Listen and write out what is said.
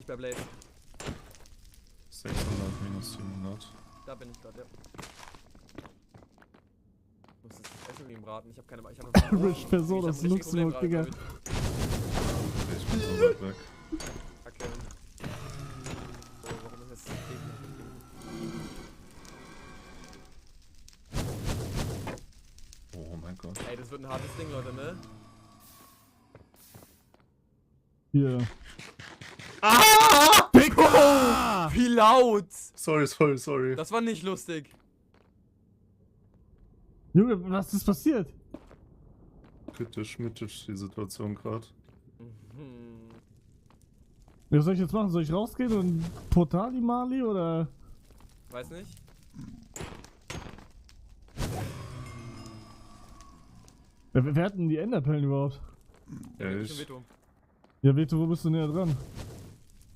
bei Blaze. 600 minus 700. Da bin ich gerade, ja. Ich muss das Essen ihm raten. Ich hab keine. Ich hab Rich Persona, das Luxemburg, Digga. Ich bin so weit weg. Kacke. So, warum ist das Oh mein Gott. Ey, das wird ein hartes Ding, Leute, ne? Hier. Ah! Digga! Wie laut! Sorry. Das war nicht lustig. Junge, was ist passiert? Kritisch, mythisch die Situation gerade. Mhm. Was soll ich jetzt machen? Soll ich rausgehen und Portali Mali oder? Weiß nicht. Wer hat denn die Enderperlen überhaupt? Ja, Schon ich. Veto. Ja, Veto, wo bist du näher dran?